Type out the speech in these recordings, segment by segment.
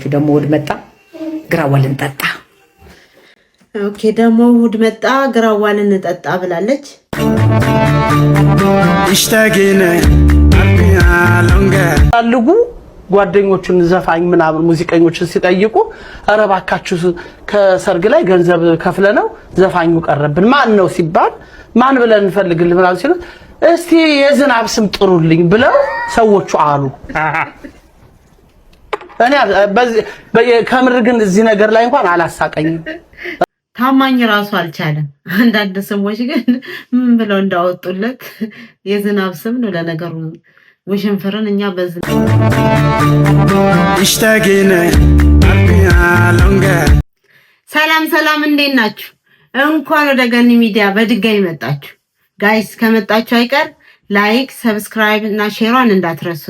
ልንገራችሁ። ደግሞ እሑድ መጣ ግራዋ ልንጠጣ። ኦኬ ደግሞ እሑድ መጣ ግራዋ ልንጠጣ ብላለች። ይሽታገነ አልጉ ጓደኞቹን ዘፋኝ ምናምን ሙዚቀኞችን ሲጠይቁ ኧረ እባካችሁ ከሰርግ ላይ ገንዘብ ከፍለ ነው ዘፋኙ ቀረብን ማን ነው ሲባል ማን ብለን እንፈልግልን ምናምን ሲሉ እስቲ የዝናብ ስም ጥሩልኝ ብለው ሰዎቹ አሉ። እኔ ከምር ግን እዚህ ነገር ላይ እንኳን አላሳቀኝም። ታማኝ ራሱ አልቻለም። አንዳንድ ስሞች ግን ምን ብለው እንዳወጡለት የዝናብ ስም ነው ለነገሩ። ወሽንፈረን እኛ ሰላም እንዴት ናችሁ? እንኳን ወደ ገኒ ሚዲያ በድጋሚ መጣችሁ። ጋይስ ከመጣችሁ አይቀር ላይክ፣ ሰብስክራይብ እና ሼሯን እንዳትረሱ።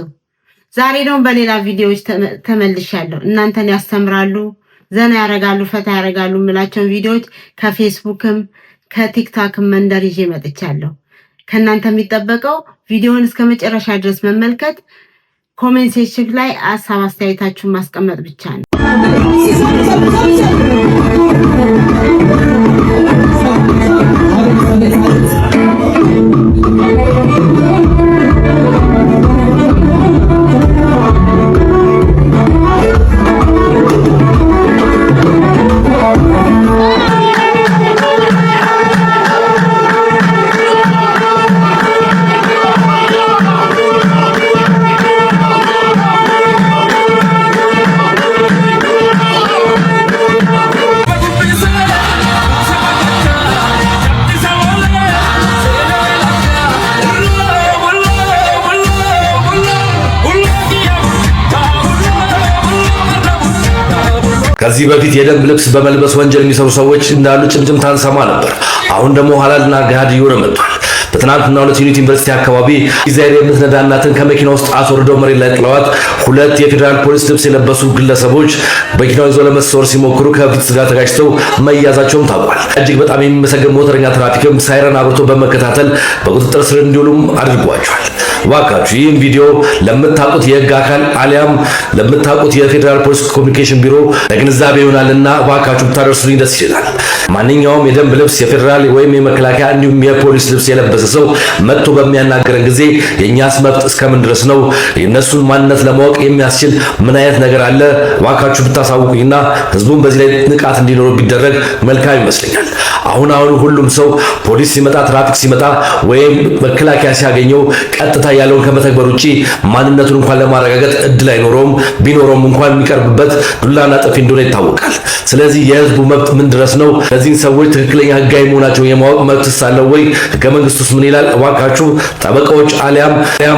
ዛሬ ደግሞ በሌላ ቪዲዮዎች ተመልሻለሁ። እናንተን ያስተምራሉ፣ ዘና ያረጋሉ፣ ፈታ ያረጋሉ የምላቸውን ቪዲዮዎች ከፌስቡክም ከቲክታክም መንደር ይዤ መጥቻለሁ። ከእናንተ የሚጠበቀው ቪዲዮውን እስከ መጨረሻ ድረስ መመልከት፣ ኮሜንት ሴክሽን ላይ ሀሳብ አስተያየታችሁን ማስቀመጥ ብቻ ነው። ከዚህ በፊት የደንብ ልብስ በመልበስ ወንጀል የሚሰሩ ሰዎች እንዳሉ ጭምጭምታ እንሰማ ነበር። አሁን ደግሞ ሐላልና ገሃድ እየሆነ መጥቷል። በትናንትናው ዕለት ዩኒቲ ዩኒቨርሲቲ አካባቢ ዲዛይር የምትነዳ እናትን ከመኪና ውስጥ አስወርደው መሬት ላይ ጥለዋት ሁለት የፌዴራል ፖሊስ ልብስ የለበሱ ግለሰቦች መኪናውን ይዘው ለመሰወር ሲሞክሩ ከፊት ጋር ተጋጭተው መያዛቸውም ታውቋል። እጅግ በጣም የሚመሰገን ሞተረኛ ትራፊክም ሳይረን አብርቶ በመከታተል በቁጥጥር ስር እንዲውሉም አድርጓቸዋል። ዋካችሁ ይህን ቪዲዮ ለምታውቁት የህግ አካል አሊያም ለምታውቁት የፌዴራል ፖሊስ ኮሚኒኬሽን ቢሮ ለግንዛቤ ይሆናልና ዋካችሁ ብታደርሱልኝ ደስ ይላል። ማንኛውም የደንብ ልብስ የፌዴራል ወይም የመከላከያ እንዲሁም የፖሊስ ልብስ የለበሰ ሰው መጥቶ በሚያናገረን ጊዜ የኛስ መብት እስከምን ድረስ ነው? የነሱን ማንነት ለማወቅ የሚያስችል ምን አይነት ነገር አለ? ዋካችሁ ብታሳውቁኝና ህዝቡን በዚህ ላይ ንቃት እንዲኖር ቢደረግ መልካም ይመስለኛል። አሁን ሁሉም ሰው ፖሊስ ሲመጣ ትራፊክ ሲመጣ ወይም መከላከያ ሲያገኘው ቀጥታ ያለውን ከመተግበር ውጪ ማንነቱን እንኳን ለማረጋገጥ እድል አይኖረውም። ቢኖረውም እንኳን የሚቀርብበት ዱላና ጥፊ እንደሆነ ይታወቃል። ስለዚህ የህዝቡ መብት ምን ድረስ ነው? እነዚህን ሰዎች ትክክለኛ ህጋዊ መሆናቸውን የማወቅ መብት ሳለው ወይ? ህገ መንግስቱስ ምን ይላል? እባካችሁ ጠበቃዎች አሊያም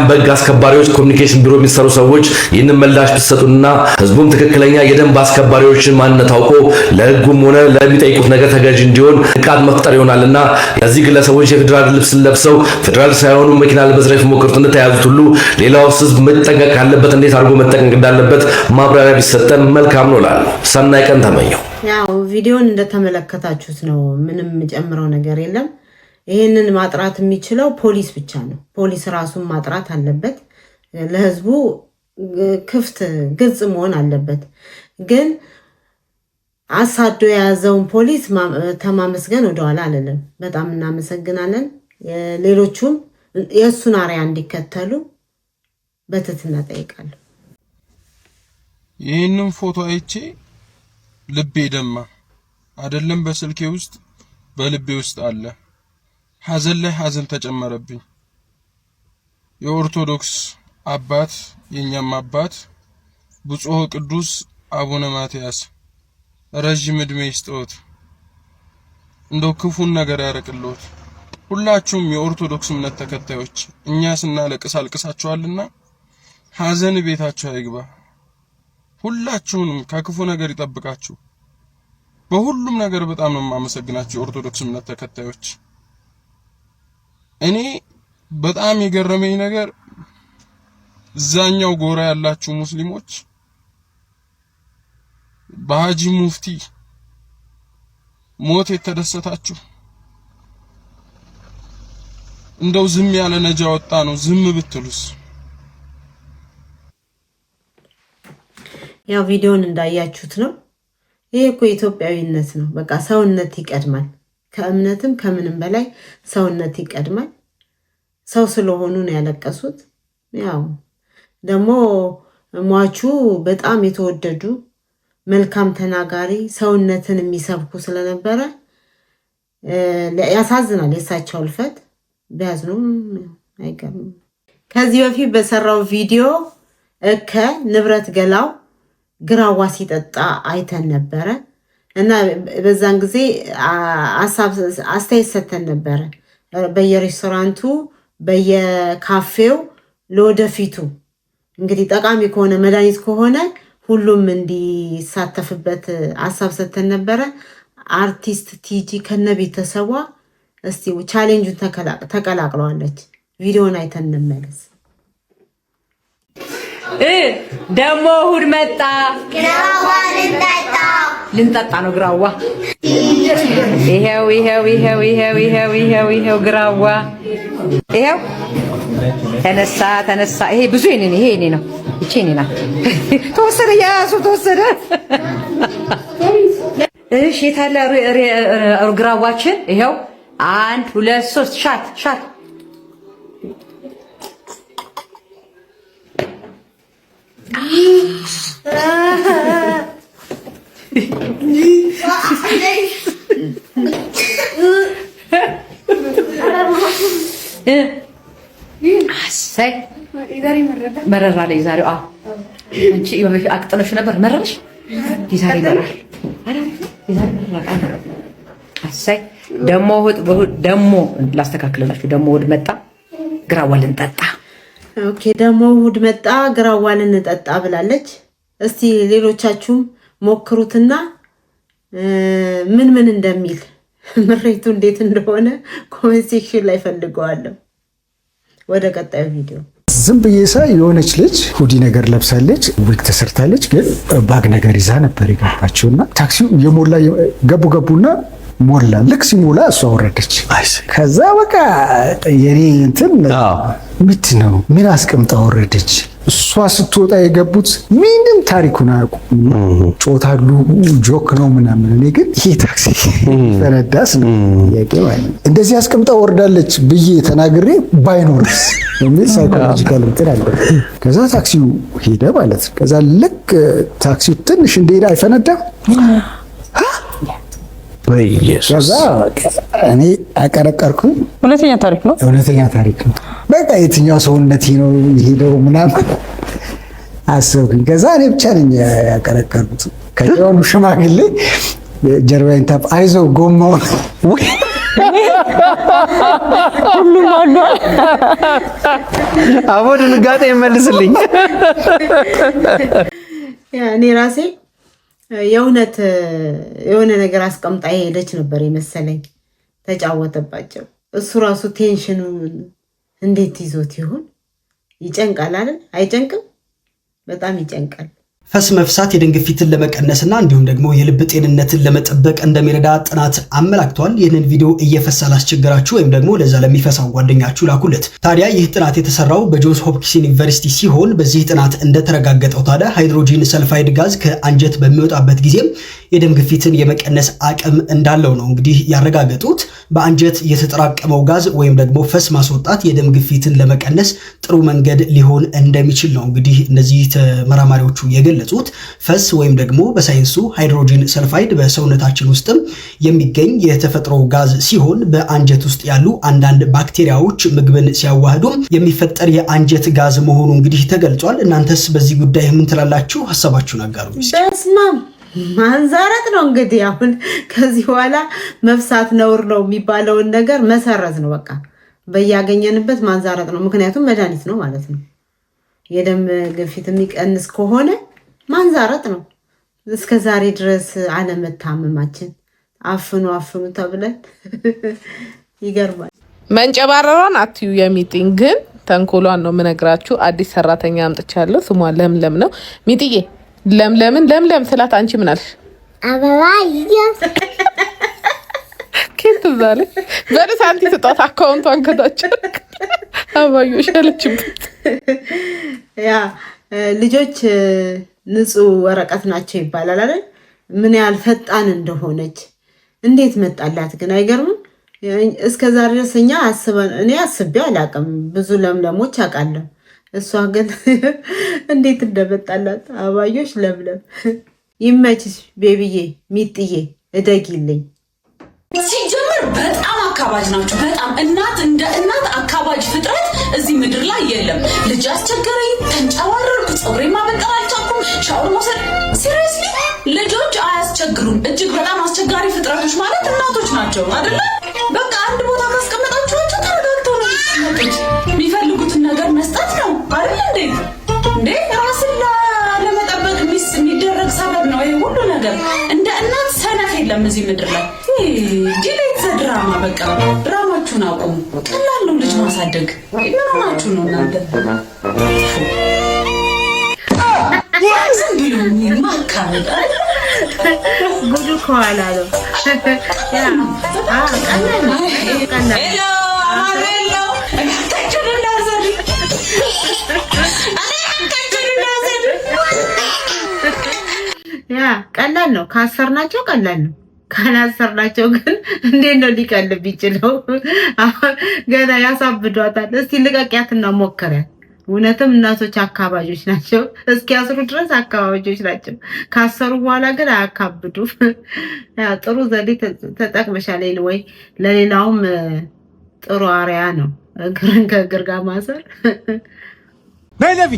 በህግ አስከባሪዎች ኮሚኒኬሽን ቢሮ የሚሰሩ ሰዎች ይህንን ምላሽ ቢሰጡና ህዝቡም ትክክለኛ የደንብ አስከባሪዎችን ማንነት አውቆ ለህጉም ሆነ ለሚጠይቁት ነገር ተገዥ እንዲሆን ንቃት መፍጠር ይሆናልና እነዚህ ግለሰቦች የፌዴራል ልብስ ለብሰው ፌዴራል ሳይሆኑ መኪና ለመዝረፍ ሞክሩት እንደተያዙት ሁሉ ሌላው ህዝብ መጠንቀቅ ካለበት እንዴት አድርጎ መጠንቀቅ እንዳለበት ማብራሪያ ቢሰጠን መልካም ነው እላለሁ። ሰናይ ቀን ተመኘው። ያው ቪዲዮን እንደተመለከታችሁት ነው። ምንም የምጨምረው ነገር የለም። ይህንን ማጥራት የሚችለው ፖሊስ ብቻ ነው። ፖሊስ ራሱን ማጥራት አለበት። ለህዝቡ ክፍት ግልጽ መሆን አለበት። ግን አሳዶ የያዘውን ፖሊስ ተማመስገን ወደኋላ አለለም። በጣም እናመሰግናለን። ሌሎቹም የእሱን አርአያ እንዲከተሉ በትህትና ጠይቃለሁ። ይህንን ፎቶ አይቼ ልቤ ደማ። አይደለም በስልኬ ውስጥ በልቤ ውስጥ አለ። ሐዘን ላይ ሐዘን ተጨመረብኝ። የኦርቶዶክስ አባት የኛም አባት ብፁዕ ቅዱስ አቡነ ማትያስ ረጅም ዕድሜ ይስጥዎት፣ እንደው ክፉን ነገር ያርቅልዎት። ሁላችሁም የኦርቶዶክስ እምነት ተከታዮች እኛ ስናለቅስ አልቅሳችኋልና ሐዘን ቤታችሁ አይግባ። ሁላችሁንም ከክፉ ነገር ይጠብቃችሁ። በሁሉም ነገር በጣም ነው የማመሰግናችሁ የኦርቶዶክስ እምነት ተከታዮች። እኔ በጣም የገረመኝ ነገር እዛኛው ጎራ ያላችሁ ሙስሊሞች በሐጂ ሙፍቲ ሞት የተደሰታችሁ እንደው ዝም ያለ ነጃ ወጣ ነው ዝም ብትሉስ? ያው ቪዲዮን እንዳያችሁት ነው። ይሄ እኮ ኢትዮጵያዊነት ነው። በቃ ሰውነት ይቀድማል። ከእምነትም ከምንም በላይ ሰውነት ይቀድማል። ሰው ስለሆኑ ነው ያለቀሱት። ያው ደግሞ ሟቹ በጣም የተወደዱ መልካም ተናጋሪ ሰውነትን የሚሰብኩ ስለነበረ ያሳዝናል። የሳቸው እልፈት ቢያዝኑም አይገርምም። ከዚህ በፊት በሰራው ቪዲዮ ንብረት ገላው ግራዋ ሲጠጣ አይተን ነበረ እና በዛን ጊዜ አስተያየት ሰተን ነበረ። በየሬስቶራንቱ በየካፌው ለወደፊቱ እንግዲህ ጠቃሚ ከሆነ መድኃኒት ከሆነ ሁሉም እንዲሳተፍበት ሀሳብ ሰተን ነበረ። አርቲስት ቲጂ ከነቤተሰቧ እስቲ ቻሌንጁን ተቀላቅለዋለች። ቪዲዮን አይተን እንመለስ። ደሞ እሑድ መጣ፣ ግራዋ ልንጠጣ ነው። ግራዋ ይሄው ግራዋ ይሄው ተነሳ። ይሄ ብዙ ይሄ የኔ ነው። እቺ የኔ ናት። ተወሰደ፣ ያሱ ተወሰደ። እሺ የታለ ግራዋችን? ይሄው 1 2 3 ሻት አሰይ መረራ ላይ ዛሬው አንቺ አቅጥነሽ ነበር መረረሽ። ዛሬ መረራ አሰይ ደሞ ላስተካክልላችሁ። ደሞ እሑድ መጣ ግራዋ ልንጠጣ። ኦኬ ደሞ እሑድ መጣ ግራዋ ልንጠጣ ብላለች። እስቲ ሌሎቻችሁም ሞክሩትና ምን እንደሚል ምሬቱ እንዴት እንደሆነ ኮሜንት ሴክሽን ላይ ፈልገዋለሁ። ወደ ቀጣዩ ቪዲዮ ዝም ብዬ ሳይ የሆነች ልጅ ሁዲ ነገር ለብሳለች፣ ዊግ ተሰርታለች፣ ግን ባግ ነገር ይዛ ነበር የገባችውና ታክሲው የሞላ ገቡና ሞላ። ልክ ሲሞላ እሷ ወረደች። ከዛ በቃ የኔ እንትን ምንድን ነው ምን አስቀምጣ ወረደች። እሷ ስትወጣ የገቡት ምንም ታሪኩን አያውቁም። ጮታሉ፣ ጆክ ነው ምናምን። እኔ ግን ይሄ ታክሲ ፈነዳስ ነው ጥያቄ ማለት እንደዚህ አስቀምጣ ወርዳለች ብዬ ተናግሬ ባይኖርስ የሚል ሳይኮሎጂካል እንትን አለ። ከዛ ታክሲው ሄደ ማለት ነው። ከዛ ልክ ታክሲው ትንሽ እንደሄደ አይፈነዳም። ከዛ እኔ አቀረቀርኩኝ። እውነተኛ ታሪክ ነው። በቃ የትኛው ሰውነቴ ነው የሄደው ምናምን አሰብኩኝ። ከዛ እኔ ብቻ ነኝ ያቀረቀርኩት። ከጀዋኑ ሽማግሌ ጀርባዬን ታፕ አይዞህ ጎማው ሁሉም አሉ። አቦ ድንጋጤ ይመልስልኝ። እኔ ራሴ የእውነት የሆነ ነገር አስቀምጣ ሄደች ነበር የመሰለኝ። ተጫወተባቸው። እሱ ራሱ ቴንሽኑ እንዴት ይዞት ይሆን? ይጨንቃል አይደል? አይጨንቅም? በጣም ይጨንቃል። ፈስ መፍሳት የደም ግፊትን ለመቀነስና እንዲሁም ደግሞ የልብ ጤንነትን ለመጠበቅ እንደሚረዳ ጥናት አመላክቷል። ይህንን ቪዲዮ እየፈሳ ላስቸገራችሁ ወይም ደግሞ ለዛ ለሚፈሳው ጓደኛችሁ ላኩለት። ታዲያ ይህ ጥናት የተሰራው በጆንስ ሆፕኪንስ ዩኒቨርሲቲ ሲሆን በዚህ ጥናት እንደተረጋገጠው ታዲያ ሃይድሮጂን ሰልፋይድ ጋዝ ከአንጀት በሚወጣበት ጊዜ የደም ግፊትን የመቀነስ አቅም እንዳለው ነው እንግዲህ ያረጋገጡት። በአንጀት የተጠራቀመው ጋዝ ወይም ደግሞ ፈስ ማስወጣት የደም ግፊትን ለመቀነስ ጥሩ መንገድ ሊሆን እንደሚችል ነው እንግዲህ እነዚህ ተመራማሪዎቹ የገለጹት። ፈስ ወይም ደግሞ በሳይንሱ ሃይድሮጂን ሰልፋይድ በሰውነታችን ውስጥም የሚገኝ የተፈጥሮ ጋዝ ሲሆን በአንጀት ውስጥ ያሉ አንዳንድ ባክቴሪያዎች ምግብን ሲያዋህዱም የሚፈጠር የአንጀት ጋዝ መሆኑ እንግዲህ ተገልጿል። እናንተስ በዚህ ጉዳይ ምን ትላላችሁ? ሀሳባችሁን አጋሩ። በስማም ማንዛረት ነው እንግዲህ። አሁን ከዚህ በኋላ መፍሳት ነውር ነው የሚባለውን ነገር መሰረዝ ነው። በቃ በያገኘንበት ማንዛረት ነው። ምክንያቱም መድኃኒት ነው ማለት ነው። የደም ግፊት የሚቀንስ ከሆነ ማንዛረት ነው። እስከ ዛሬ ድረስ አለመታመማችን አፍኑ ተብለን ይገርማል። መንጨባረሯን አትዩ የሚጥኝ ግን ተንኮሏን ነው የምነግራችሁ። አዲስ ሰራተኛ አምጥቻለሁ። ስሟ ለምለም ነው። ሚጥዬ ለምለም ስላት አንቺ ምን አልሽ? አበባ ኬት ዛለ በለሳንቲ ስጣት አካውንቷን ከታች አባዮሽ ያለችበት ያ ልጆች ንጹህ ወረቀት ናቸው ይባላል አይደል? ምን ያህል ፈጣን እንደሆነች እንዴት መጣላት ግን አይገርምም? እስከዛ ድረስ እኔ አስቤ አላቅም። ብዙ ለምለሞች አውቃለሁ። እሷ ግን እንዴት እንደመጣላት አባዮሽ ለምለም። ይመችሽ ቤቢዬ፣ ሚጥዬ እደጊልኝ። ሲጀምር በጣም አካባጅ ናችሁ። በጣም እናት እንደ እናት አካባጅ ፍጥረት እዚህ ምድር ላይ የለም። ልጅ አስቸገረኝ፣ ተንጨዋረርኩ፣ ፀጉሬ ማበጠር አልቻልኩም፣ ሻወር መውሰድ። ሲሪየስሊ ልጆች አያስቸግሩም። እጅግ በጣም አስቸጋሪ ፍጥረቶች ማለት እናቶች ናቸው አይደለ? በቃ አንድ ቦታ ካስቀመጣችኋቸው ተረጋግተው ነው የሚቀመጡት። የሚፈልጉትን ነገር መስጠት ነው አይደል እንዴ? ራስን ለመጠበቅ የሚደረግ ሰበብ ነው ይሄ ሁሉ ነገር። እንደ እናት ሰነፍ የለም እዚህ ምድር ላይ። ዲሌት ድራማ፣ በቃ ድራማችሁን አቁሙ። ቀላል ነው ልጅ ማሳደግ። ምን ሆናችሁ ነው እናንተ? ዝም ብሎ ማካበድ ጉዱ ከኋላ ነው። ቀላል ነው። ካሰርናቸው ቀላል ነው። ካላሰርናቸው ግን እንዴት ነው ሊቀልብ ይችላል? ገና ያሳብዷታል። እስቲ ልቀቂያትና ሞከሪያት። እውነትም እናቶች አካባጆች ናቸው። እስኪያስሩ ድረስ አካባጆች ናቸው። ካሰሩ በኋላ ግን አያካብዱም። ጥሩ ዘዴ ተጠቅመሻል ወይ? ለሌላውም ጥሩ አርያ ነው። እግርን ከእግር ጋር ማሰር። ነይ ነፊ፣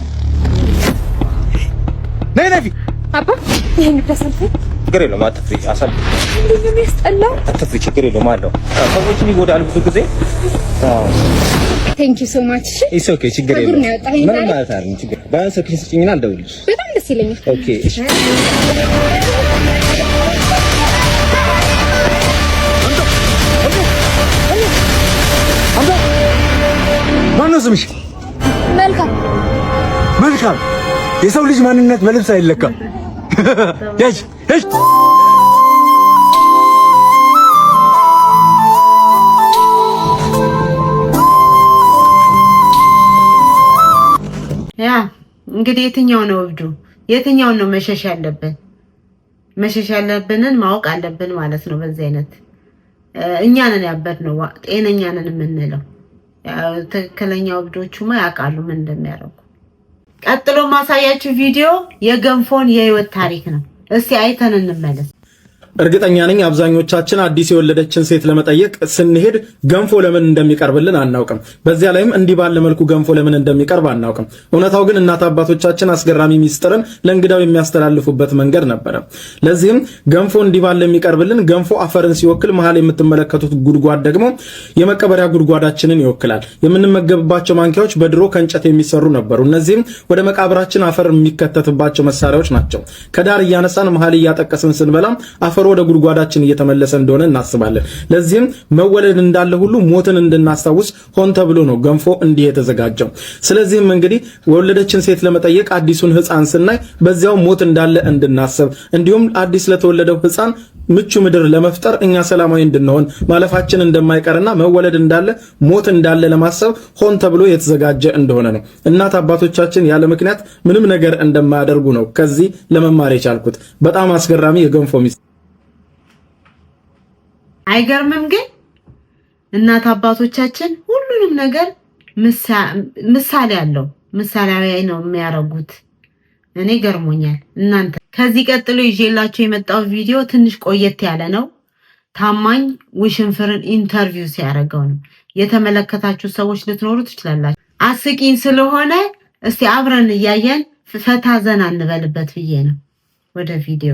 ነይ ነፊ። አባ ይሄን ተሰልፈ ችግር የለውም አትፍሪ። አሳብ ምንድን ነው የሚያስጠላው? አትፍሪ፣ ችግር የለውም አለው። ሰዎችን ይጎዳል ብዙ ጊዜ። ቴንክ ዩ ሶ ማች። ኢትስ ኦኬ፣ ችግር የለውም። ምንም ማለት አይደለም። ችግር ባንስ ስልክሽን ስጪኝና አልደውልልሽ። በጣም ደስ ይለኛል። ኦኬ እሺ። ማነው ስምሽ? መልካም መልካም። የሰው ልጅ ማንነት በልብስ አይለካም። ያጅ ያጅ ያ እንግዲህ የትኛው ነው እብዱ? የትኛው ነው መሸሽ ያለብን? መሸሽ ያለብንን ማወቅ አለብን ማለት ነው። በዚህ አይነት እኛ ነን ያበድነው፣ ጤነኛ ነን የምንለው። ትክክለኛው እብዶቹማ ያውቃሉ ምን እንደሚያደርጉ። ቀጥሎ ማሳያችሁ ቪዲዮ የገንፎን የህይወት ታሪክ ነው። እስቲ አይተን እንመለስ። እርግጠኛ ነኝ አብዛኞቻችን አዲስ የወለደችን ሴት ለመጠየቅ ስንሄድ ገንፎ ለምን እንደሚቀርብልን አናውቅም። በዚያ ላይም እንዲህ ባለ መልኩ ገንፎ ለምን እንደሚቀርብ አናውቅም። እውነታው ግን እናት አባቶቻችን አስገራሚ ሚስጥርን ለእንግዳው የሚያስተላልፉበት መንገድ ነበረ። ለዚህም ገንፎ እንዲህ ባለ የሚቀርብልን ገንፎ አፈርን ሲወክል መሃል የምትመለከቱት ጉድጓድ ደግሞ የመቀበሪያ ጉድጓዳችንን ይወክላል። የምንመገብባቸው ማንኪያዎች በድሮ ከእንጨት የሚሰሩ ነበሩ። እነዚህም ወደ መቃብራችን አፈር የሚከተትባቸው መሳሪያዎች ናቸው። ከዳር እያነሳን መሃል እያጠቀስን ስንበላም አፈሩ ወደ ጉድጓዳችን እየተመለሰ እንደሆነ እናስባለን። ለዚህም መወለድ እንዳለ ሁሉ ሞትን እንድናስታውስ ሆን ተብሎ ነው ገንፎ እንዲህ የተዘጋጀው። ስለዚህም እንግዲህ የወለደችን ሴት ለመጠየቅ አዲሱን ሕፃን ስናይ በዚያው ሞት እንዳለ እንድናስብ እንዲሁም አዲስ ለተወለደው ሕፃን ምቹ ምድር ለመፍጠር እኛ ሰላማዊ እንድንሆን ማለፋችን እንደማይቀርና መወለድ እንዳለ ሞት እንዳለ ለማሰብ ሆን ተብሎ የተዘጋጀ እንደሆነ ነው። እናት አባቶቻችን ያለ ምክንያት ምንም ነገር እንደማያደርጉ ነው ከዚህ ለመማር የቻልኩት። በጣም አስገራሚ የገንፎ ሚስጥር። አይገርምም? ግን እናት አባቶቻችን ሁሉንም ነገር ምሳሌ አለው፣ ምሳሌያዊ ነው የሚያደርጉት። እኔ ገርሞኛል። እናንተ ከዚህ ቀጥሎ ይዤላችሁ የመጣው ቪዲዮ ትንሽ ቆየት ያለ ነው። ታማኝ ውሽንፍርን ኢንተርቪው ሲያደርገው ነው። የተመለከታችሁ ሰዎች ልትኖሩ ትችላላችሁ። አስቂኝ ስለሆነ እስቲ አብረን እያየን ፈታ ዘና እንበልበት ብዬ ነው። ወደ ቪዲዮ።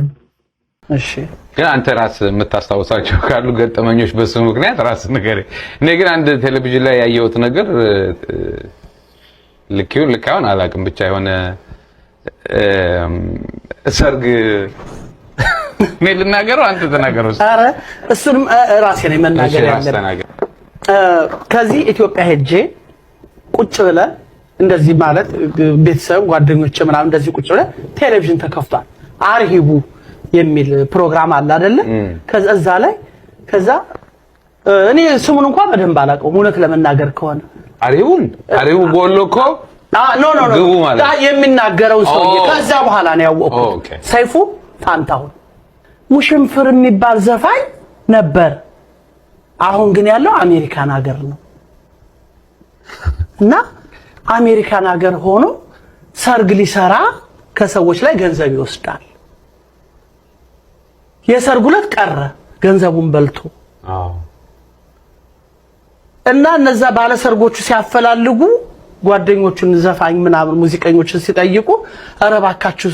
እሺ፣ ግን አንተ ራስ የምታስታውሳቸው ካሉ ገጠመኞች በሱ ምክንያት ራስ ነገር። እኔ ግን አንድ ቴሌቪዥን ላይ ያየሁት ነገር ልካውን አላውቅም፣ ብቻ የሆነ ሰርግ እኔ ልናገረው አንተ ተናገረው። ኧረ እሱንም ራሴ ነኝ መናገር ያለብኝ። ከዚህ ኢትዮጵያ ሄጄ ቁጭ ብለን እንደዚህ ማለት ቤተሰብ ጓደኞች ምናምን እንደዚህ ቁጭ ብለን ቴሌቪዥን ተከፍቷል። አርሂቡ የሚል ፕሮግራም አለ አይደለ? ከዛ ላይ እኔ ስሙን እንኳን በደንብ አላውቀውም እውነት ለመናገር ከሆነ አርሂቡ ቦሎ እኮ ኖ ግቡ ማለት የሚናገረው ሰውዬ ከዛ በኋላ ነው ያወቅኩት። ሰይፉ ፋንታሁን ውሽንፍር የሚባል ዘፋኝ ነበር። አሁን ግን ያለው አሜሪካን ሀገር ነው እና አሜሪካን ሀገር ሆኖ ሰርግ ሊሰራ ከሰዎች ላይ ገንዘብ ይወስዳል። የሰርጉ ዕለት ቀረ ገንዘቡን በልቶ እና እነዛ ባለ ሰርጎቹ ሲያፈላልጉ ጓደኞቹን ዘፋኝ ምናምን ሙዚቀኞችን ሲጠይቁ ኧረ እባካችሁ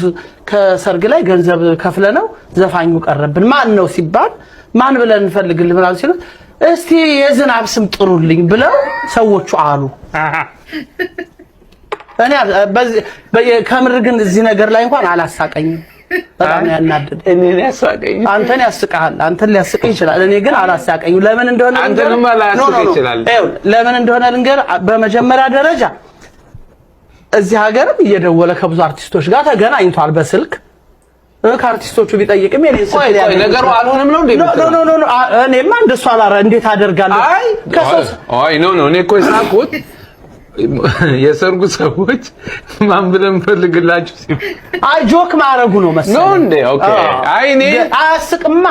ከሰርግ ላይ ገንዘብ ከፍለ ነው ዘፋኙ ቀረብን ማን ነው ሲባል ማን ብለን እንፈልግልህ ምናምን ሲሉ እስቲ የዝናብ ስም ጥሩልኝ ብለው ሰዎቹ አሉ። እኔ ከምር ግን እዚህ ነገር ላይ እንኳን አላሳቀኝም። በጣም ያናደደ እኔን ያሳቀኝ አንተን ያስቃል አንተን ሊያስቅ ይችላል። እኔ ግን አላሳቀኝ። ለምን እንደሆነ አንተንም አላስቅ ይችላል። ለምን እንደሆነ ልንገር። በመጀመሪያ ደረጃ እዚህ ሀገርም እየደወለ ከብዙ አርቲስቶች ጋር ተገናኝቷል በስልክ ከአርቲስቶቹ ቢጠይቅም የኔ ስልክ ላይ ነገሩ አልሆነም ነው እንዴ? ኖ እኔማ እንደሱ አላረ እንዴት አደርጋለሁ? አይ ኖ እኔ እኮ የሳቅሁት የሰርጉ ሰዎች ማን ብለን ፈልግላችሁ ሲል አይ ጆክ ማረጉ ነው መሰለኝ ነው እንዴ? ኦኬ አይ እኔ አያስቅማ።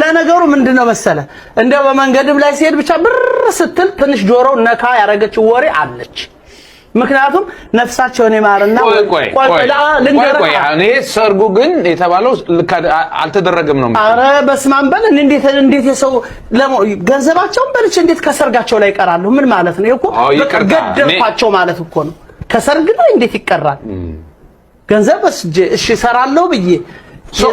ለነገሩ ምንድነው መሰለ እንደው በመንገድም ላይ ሲሄድ ብቻ ብር ስትል ትንሽ ጆሮው ነካ ያረገችው ወሬ አለች። ምክንያቱም ነፍሳቸውን የማርና ቆይ እኔ ሰርጉ ግን የተባለው ልክ አልተደረገም ነው። አረ በስማም በል እንዴት የሰው ገንዘባቸውን በልቼ እንዴት ከሰርጋቸው ላይ ይቀራሉ? ምን ማለት ነው እኮ ገደልኳቸው ማለት እኮ ነው። ከሰርግ ላይ እንዴት ይቀራል? ገንዘብ እሺ እሰራለሁ ብዬ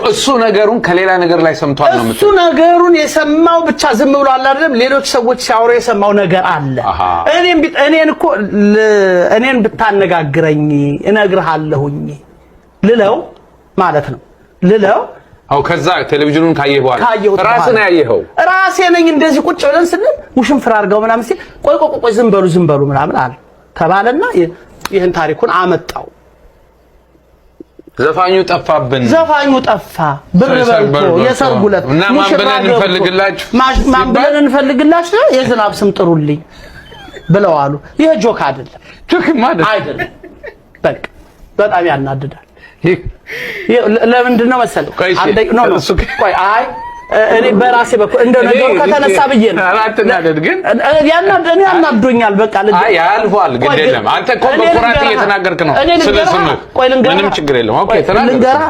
እሱ ነገሩን ከሌላ ነገር ላይ ሰምቷል ነው። እሱ ነገሩን የሰማው ብቻ ዝም ብሎ አለ አይደለም። ሌሎች ሰዎች ሲያወሩ የሰማው ነገር አለ። እኔን ብታነጋግረኝ እነግርሃለሁኝ ልለው ማለት ነው ልለው አው ከዛ ቴሌቪዥኑን ካየህ በኋላ ራስህ ነው ያየኸው? ራሴ ነኝ እንደዚህ ቁጭ ብለን ስንል ውሽንፍር አድርገው ምናምን ሲል ቆይ ዝም በሉ ምናምን አለ ተባለና ይሄን ታሪኩን አመጣው። ዘፋኙ ጠፋብን። ዘፋኙ ጠፋ ብር በልቶ የሰርጉ ዕለት እና ማን ብለን እንፈልግላችሁ የዝናብ ስም ጥሩልኝ ብለው አሉ። ይሄ ጆክ አይደለም። ጆክም አይደለም። በቃ በጣም ያናድዳል። ለምንድን ነው መሰለህ ቆይ አይ እኔ በራሴ በኩል እንደው ነገሩ ከተነሳ ብዬ ነው። አላተናደድ ግን ያናዶኛል። በቃ አይ ያልፏል። ግድ የለም አንተ እኮ በኩራት እየተናገርክ ነው። ስለስምህ ምንም ችግር የለም። ኦኬ ተናገር።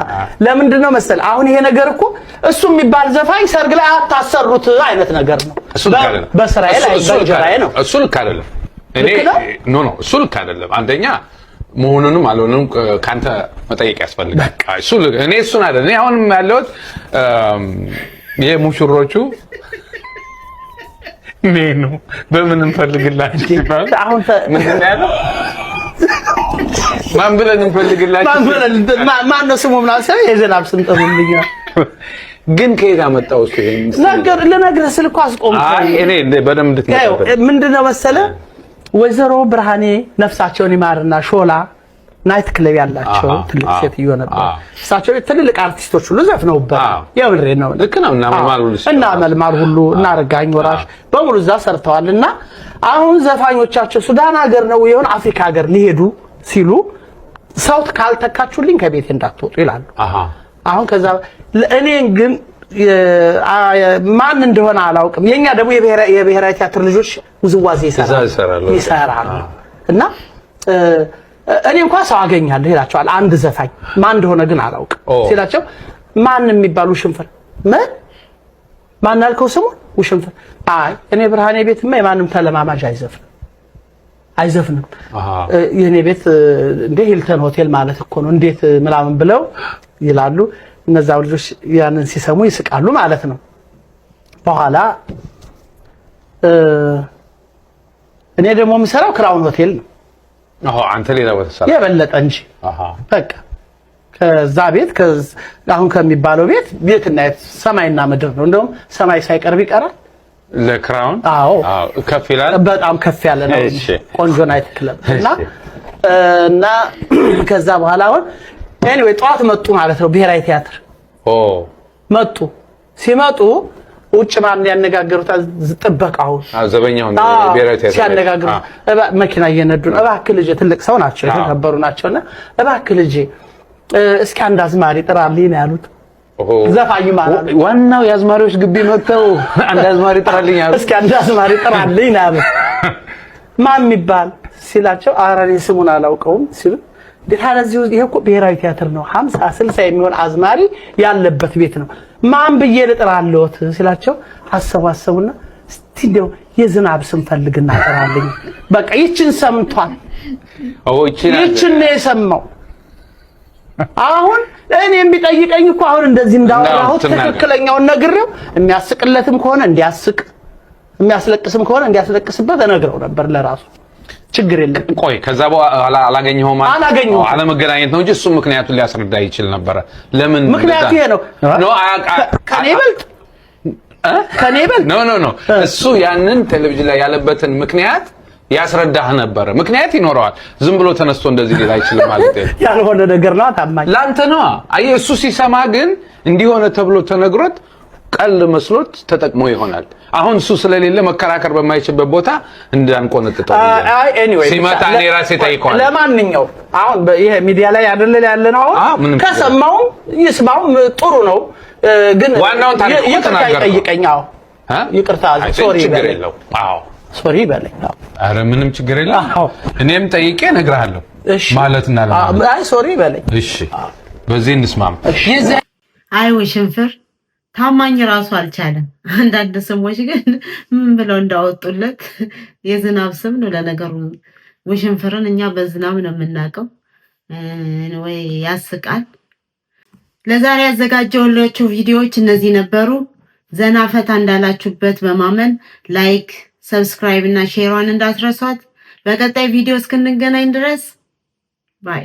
ለምንድን ነው መሰለህ አሁን ይሄ ነገር እኮ እሱ የሚባል ዘፋኝ ሰርግ ላይ አታሰሩት አይነት ነገር ነው። በስራዬ ላይ በጀራዬ ነው። እሱ ልክ አይደለም። እኔ ኖ እሱ ልክ አይደለም። አንደኛ መሆኑንም አልሆነም ካንተ መጠየቅ ያስፈልጋል። እኔ እሱን አይደለም። እኔ አሁንም ያለሁት የሙሽሮቹ ሜኑ በምን እንፈልግላችሁ ይባል። አሁን ምንድን ነው ያለው? ማን ብለን እንፈልግላችሁ? ማን ነው ስሙ? ምናምን ሰው የዝናብ ስም ጥሩልኝ። ግን ከየት አመጣው? እሱ ነገር ልነግርህ ስልኩ አስቆምኩ። አይ እኔ በደንብ እንድትነግረኝ ምንድነው መሰለህ ወይዘሮ ብርሃኔ ነፍሳቸውን ይማርና ሾላ ናይት ክለብ ያላቸው ትልቅ ሴትዮ ነበር። እሳቸው ትልልቅ አርቲስቶች ሁሉ ዘፍነውበት የብሬ ነው። ልክ ነው። እና መልማል ሁሉ እና ረጋኝ ወራሽ በሙሉ እዛ ሰርተዋልና አሁን ዘፋኞቻቸው ሱዳን ሀገር ነው የሆነ አፍሪካ ሀገር ሊሄዱ ሲሉ ሰው ካልተካችሁልኝ ከቤቴ እንዳትወጡ ይላሉ። አሁን ከዛ እኔን ግን ማን እንደሆነ አላውቅም። የኛ ደግሞ የብሔራዊ ቲያትር ልጆች ውዝዋዜ ይሰራሉ እና እኔ እንኳን ሰው አገኛለሁ ይላቸዋል። አንድ ዘፋኝ ማን እንደሆነ ግን አላውቅም ሲላቸው ማን የሚባል ውሽንፍር ማን አልከው ስሙን? ውሽንፍር። አይ እኔ ብርሃኔ ቤትማ የማንም ተለማማጅ አይዘፍንም። የኔ ቤት እንደ ሂልተን ሆቴል ማለት እኮ ነው እንዴት ምናምን ብለው ይላሉ። እነዛው ልጆች ያንን ሲሰሙ ይስቃሉ ማለት ነው። በኋላ እኔ ደግሞ የምሰራው ክራውን ሆቴል ነው። አንተ ሌላ ቦታ ሰራ የበለጠ እንጂ በቃ ከዛ ቤት አሁን ከሚባለው ቤት እና ሰማይና ምድር ነው። እንደውም ሰማይ ሳይቀርብ ይቀራል ለክራውን። አዎ ከፍ ይላል። በጣም ከፍ ያለ ነው። ቆንጆ ናይት ክለብ እና ከዛ በኋላ አሁን ኤኒዌይ ጠዋት መጡ ማለት ነው። ብሔራዊ ቲያትር መጡ። ሲመጡ ውጭ ማን ያነጋገሩት ጥበቃው ዘበኛው ብሔራዊ ቲያትር ሲያነጋግሩ መኪና እየነዱ እባክህ ልጄ ትልቅ ሰው ናቸው የተከበሩ ናቸውና እባክህ ልጄ እስኪ አንድ አዝማሪ ጥራልኝ ነው ያሉት። ዘፋኝ ማለት ዋናው የአዝማሪዎች ግቢ መጥተው አንድ አዝማሪ ጥራልኝ ያሉት። እስኪ አንድ አዝማሪ ጥራልኝ ነው ያሉት። ማን የሚባል ሲላቸው ኧረ እኔ ስሙን አላውቀውም ሲሉ ታዲያ ይሄ እኮ ብሔራዊ ቲያትር ነው 50 60 የሚሆን አዝማሪ ያለበት ቤት ነው ማን ብዬ ልጥራለሁት ሲላቸው አሰባሰቡና እስቲ እንደው የዝናብ ስም ፈልግና ጥራልኝ በቃ ይችን ሰምቷል ይችን ነው የሰማው አሁን እኔ የሚጠይቀኝ እኮ አሁን እንደዚህ እንዳወራሁት ትክክለኛውን ነግሬው የሚያስቅለትም ከሆነ እንዲያስቅ የሚያስለቅስም ከሆነ እንዲያስለቅስበት እነግረው ነበር ለራሱ ችግር የለም። ቆይ ከዛ በኋላ አላገኘኸውም ማለት ነው? አለመገናኘት ነው እንጂ እሱ ምክንያቱን ሊያስረዳ ይችል ነበር። ለምን ምክንያቱ ይሄ ነው? ከኔ በልጥ ኖ እሱ ያንን ቴሌቪዥን ላይ ያለበትን ምክንያት ያስረዳህ ነበር። ምክንያት ይኖረዋል። ዝም ብሎ ተነስቶ እንደዚህ ሊል አይችልም ማለት ነው። ያልሆነ ነገር ነው ታማኝ ላንተ ነው። አየህ እሱ ሲሰማ ግን እንዲሆነ ተብሎ ተነግሮት ቀል መስሎት ተጠቅሞ ይሆናል። አሁን እሱ ስለሌለ መከራከር በማይችልበት ቦታ እንዳንቆነጥጠው ኤኒዌይ ሲመጣ እኔ ራሴ ጠይቀዋለሁ። ለማንኛውም አሁን ይሄ ሚዲያ ላይ አይደለ ያለ ነው። አሁን ከሰማው ይስማው ጥሩ ነው። ግን ዋናውን ታሪክ ተናገር ይጠይቀኛው ይቅርታ ሶሪ ችግር የለው። አዎ ሶሪ በለኝ። አረ ምንም ችግር የለም። እኔም ጠይቄ እነግርሃለሁ ማለትና ለማለት አይ ሶሪ በለኝ። እሺ በዚህ እንስማም። አይ ውሽንፍር ታማኝ ራሱ አልቻለም። አንዳንድ ስሞች ግን ምን ብለው እንዳወጡለት የዝናብ ስም ነው። ለነገሩ ውሽንፍርን እኛ በዝናብ ነው የምናውቀው። ወይ ያስቃል። ለዛሬ ያዘጋጀሁላችሁ ቪዲዮዎች እነዚህ ነበሩ። ዘና ፈታ እንዳላችሁበት በማመን ላይክ፣ ሰብስክራይብ እና ሼሯን እንዳትረሷት። በቀጣይ ቪዲዮ እስክንገናኝ ድረስ ባይ